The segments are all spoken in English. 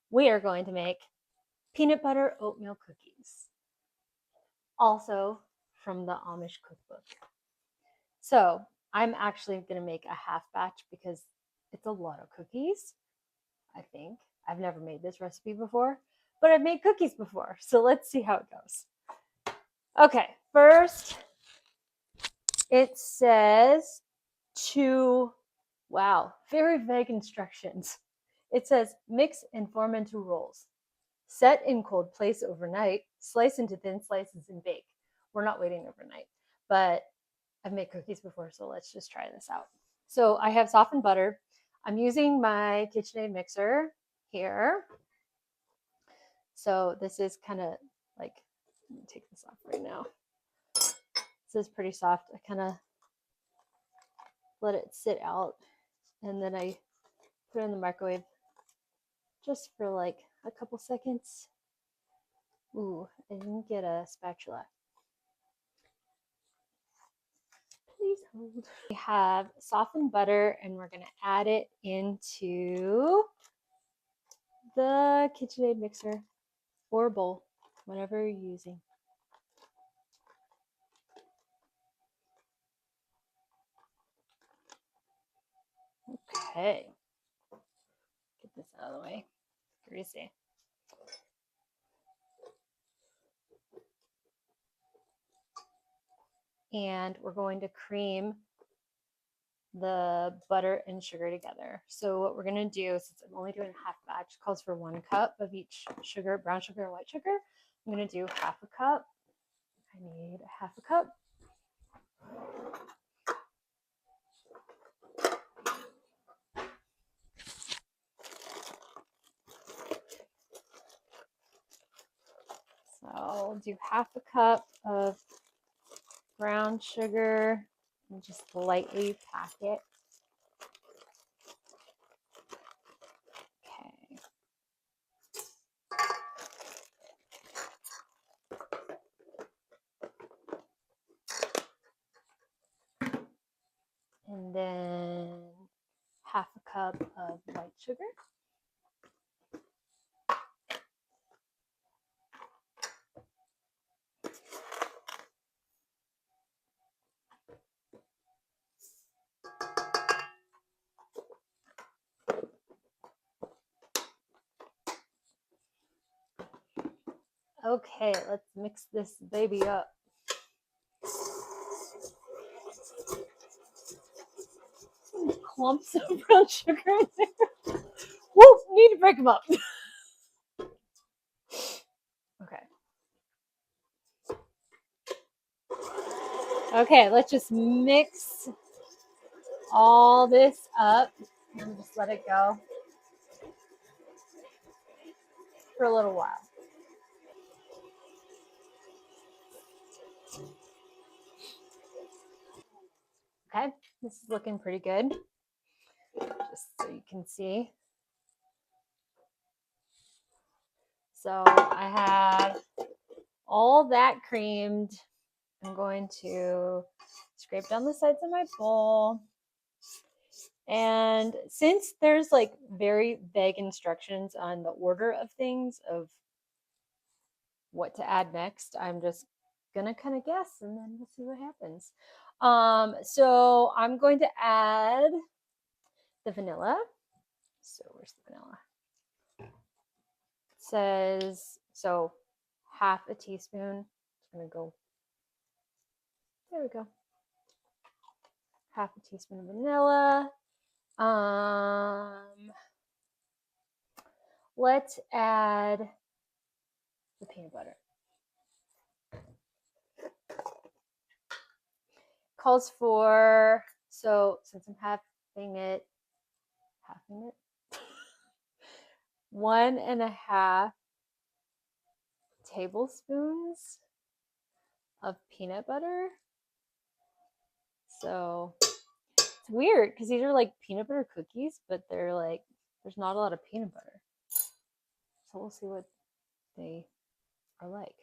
we are going to make peanut butter oatmeal cookies, also from the Amish cookbook. So I'm actually going to make a half batch because it's a lot of cookies, I think. I've never made this recipe before, but I've made cookies before. So let's see how it goes. Okay, first it says wow, very vague instructions. It says mix and form into rolls. Set in cold place overnight, slice into thin slices and bake. We're not waiting overnight, but I've made cookies before, so let's just try this out. So I have softened butter. I'm using my KitchenAid mixer here. So this is kind of like, let me take this off right now. This is pretty soft. I kind of let it sit out, and then I put it in the microwave just for like a couple seconds. Ooh, I didn't get a spatula. Please hold. We have softened butter, and we're going to add it into the KitchenAid mixer or bowl, whatever you're using. Okay. Get this out of the way. Greasy. And we're going to cream the butter and sugar together. So what we're going to do, since I'm only doing a half batch, calls for 1 cup of each sugar, brown sugar or white sugar. I'm going to do half a cup. I need a half a cup. So I'll do half a cup of brown sugar and just lightly pack it. Okay. And then half a cup of white sugar. Okay, let's mix this baby up. Some clumps of brown sugar in there. Whoa, need to break them up. Okay. Okay, let's just mix all this up and just let it go for a little while. Okay, this is looking pretty good. Just so you can see. So I have all that creamed. I'm going to scrape down the sides of my bowl. And since there's like very vague instructions on the order of things, of what to add next, I'm just gonna kind of guess and then we'll see what happens. So I'm going to add the vanilla. So where's the vanilla? It says, so half a teaspoon. It's gonna go, there we go. Half a teaspoon of vanilla. Let's add the peanut butter. Calls for, so since I'm halving it, 1.5 tablespoons of peanut butter. So it's weird because these are like peanut butter cookies, but they're like, there's not a lot of peanut butter. So we'll see what they are like.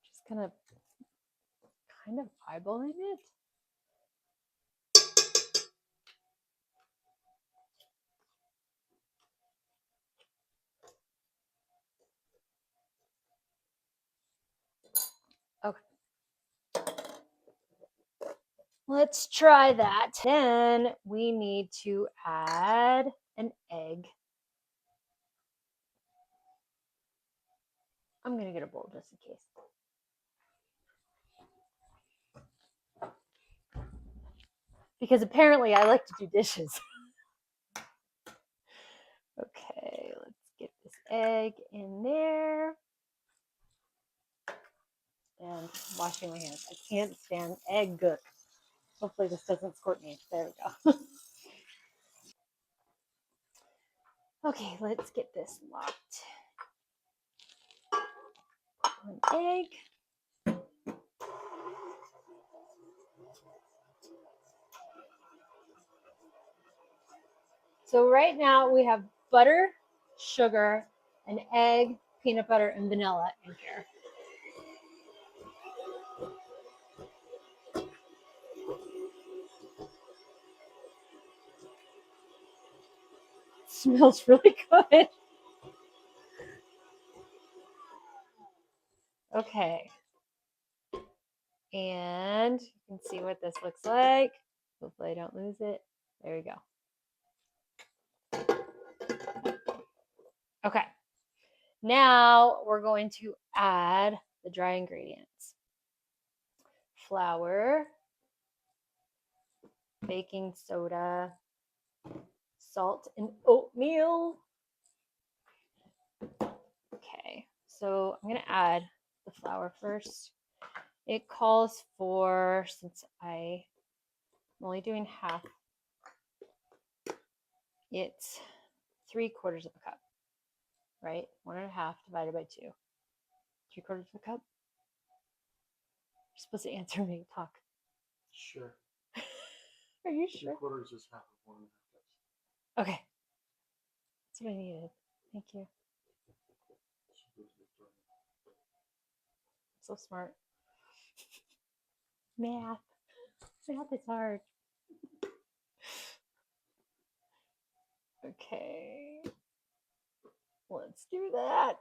Just kind of eyeballing it. Let's try that. Then we need to add an egg. I'm going to get a bowl just in case. Because apparently I like to do dishes. Okay, let's get this egg in there. And washing my hands. I can't stand egg gook. Hopefully this doesn't squirt me. There we go. Okay, let's get this locked. An egg. So right now we have butter, sugar, an egg, peanut butter, and vanilla in here. It smells really good. Okay. And you can see what this looks like. Hopefully I don't lose it. There we go. Okay. Now we're going to add the dry ingredients. Flour, baking soda, salt, and oatmeal. Okay, so I'm gonna add the flour first. It calls for, since I'm only doing half, it's 3/4 of a cup, right? 1.5 divided by 2. 3/4 of a cup? You're supposed to answer me, talk. Sure. Are you sure? 3/4 is half of 1.5 cups. Okay. That's what I needed. Thank you. So smart. Math. Math is hard. Okay. Let's do that.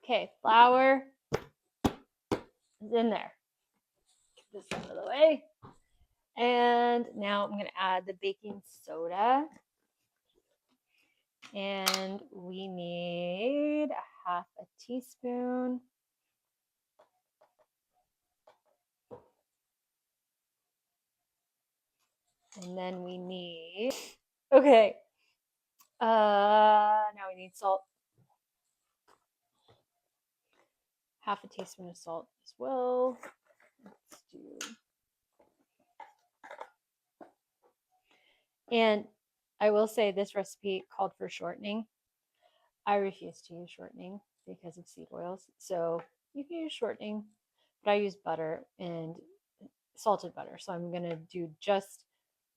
Okay, flour is in there. Get this out of the way. And now I'm going to add the baking soda. And we need 1/2 teaspoon. And then we need, okay. Now we need salt. 1/2 teaspoon of salt as well. Let's do. And I will say this recipe called for shortening. I refuse to use shortening because of seed oils. So you can use shortening, but I use butter and salted butter. So I'm going to do just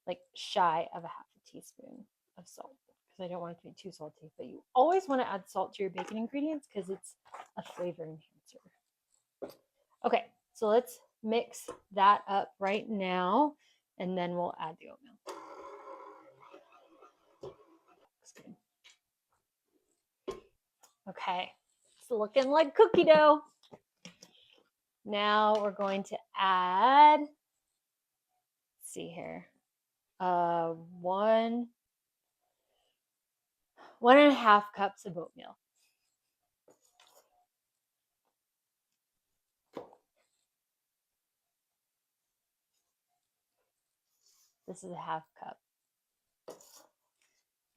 like shy of 1/2 teaspoon of salt because I don't want it to be too salty. But you always want to add salt to your baking ingredients because it's a flavor enhancer. Okay, so let's mix that up right now and then we'll add the oatmeal. Okay, it's looking like cookie dough. Now we're going to add, let's see here, 1.5 cups of oatmeal. This is a 1/2 cup.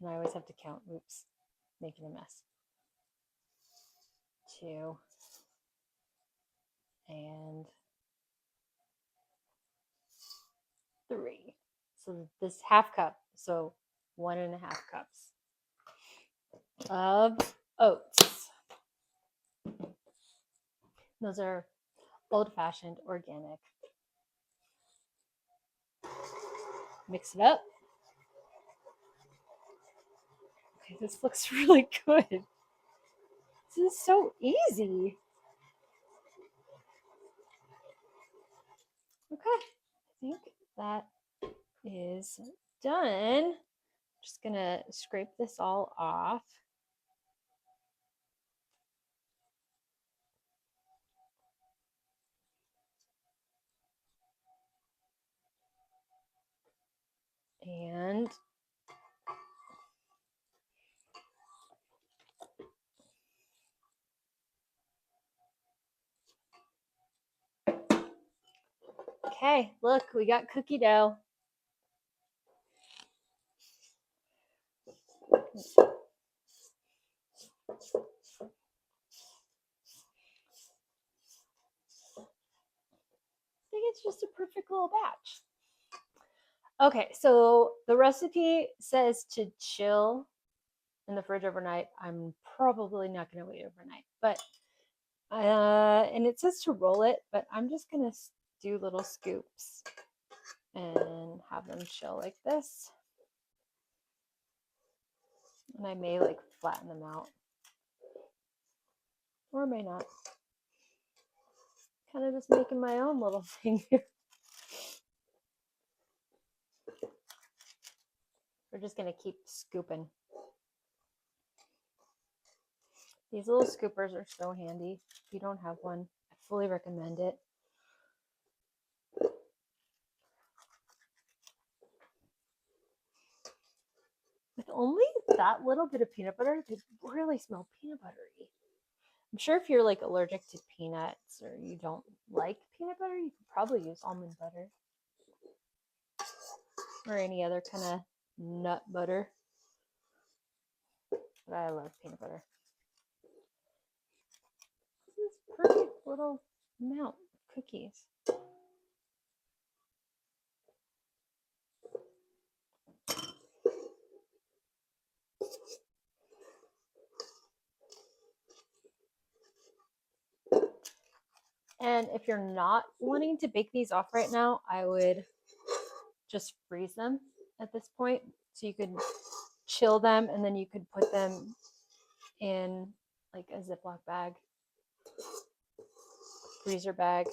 And I always have to count. Oops, making a mess. 2 and 3. So this 1/2 cup. So 1.5 cups of oats. Those are old-fashioned organic. Mix it up. Okay, this looks really good. This is so easy. Okay, I think that is done. Just gonna scrape this all off. And okay, look, we got cookie dough. I think it's just a perfect little batch. Okay, so the recipe says to chill in the fridge overnight. I'm probably not going to wait overnight, but and it says to roll it, but I'm just going to do little scoops and have them chill like this. And I may like flatten them out, or may not. Kind of just making my own little thing here. We're just going to keep scooping. These little scoopers are so handy. If you don't have one, I fully recommend it. With only that little bit of peanut butter, they really smell peanut buttery. I'm sure if you're like allergic to peanuts or you don't like peanut butter, you could probably use almond butter or any other kind of nut butter. But I love peanut butter. This is perfect little amount of cookies. And if you're not wanting to bake these off right now, I would just freeze them at this point. So you could chill them and then you could put them in like a Ziploc bag, freezer bag,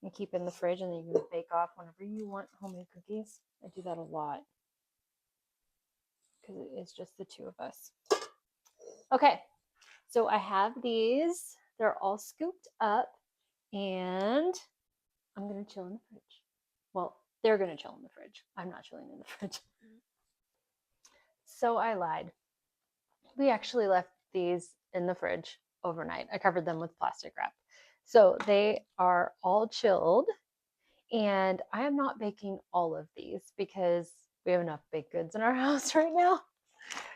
and keep in the fridge, and then you can bake off whenever you want homemade cookies. I do that a lot because it's just the two of us. Okay, so I have these. They're all scooped up, and I'm going to chill in the fridge. Well, they're going to chill in the fridge. I'm not chilling in the fridge. So I lied. We actually left these in the fridge overnight. I covered them with plastic wrap. So they are all chilled, and I am not baking all of these because we have enough baked goods in our house right now.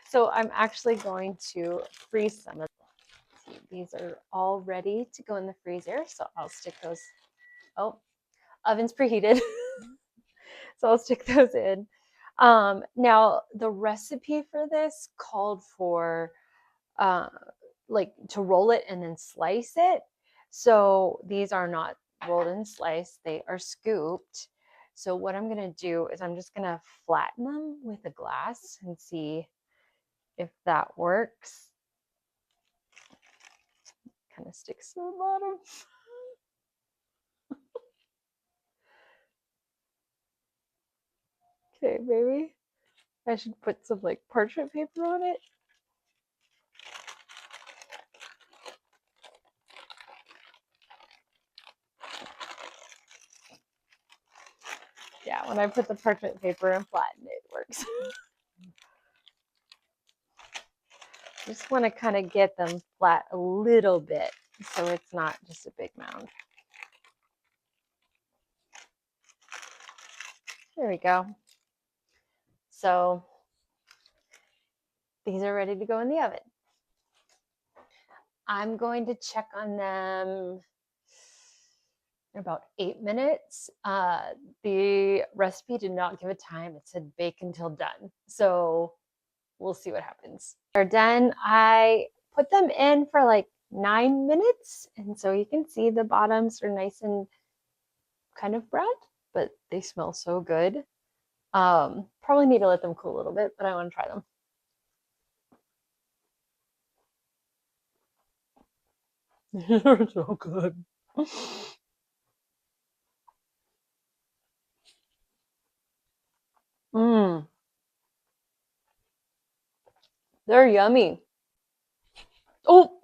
So I'm actually going to freeze some of them. These are all ready to go in the freezer. So I'll stick those. Oh, oven's preheated. So I'll stick those in. Now the recipe for this called for like to roll it and then slice it. So these are not rolled and sliced, they are scooped. So what I'm going to do is I'm just going to flatten them with a glass and see if that works. Kind of sticks to the bottom. Okay, maybe I should put some like parchment paper on it. Yeah, when I put the parchment paper and flatten it, it works. Just want to kind of get them flat a little bit so it's not just a big mound. There we go. So these are ready to go in the oven. I'm going to check on them in about 8 minutes. The recipe did not give a time. It said bake until done. So we'll see what happens. They're done. I put them in for like 9 minutes. And so you can see the bottoms are nice and kind of brown, but they smell so good. Probably need to let them cool a little bit, but I want to try them. They're so good. Mmm. They're yummy. Oh,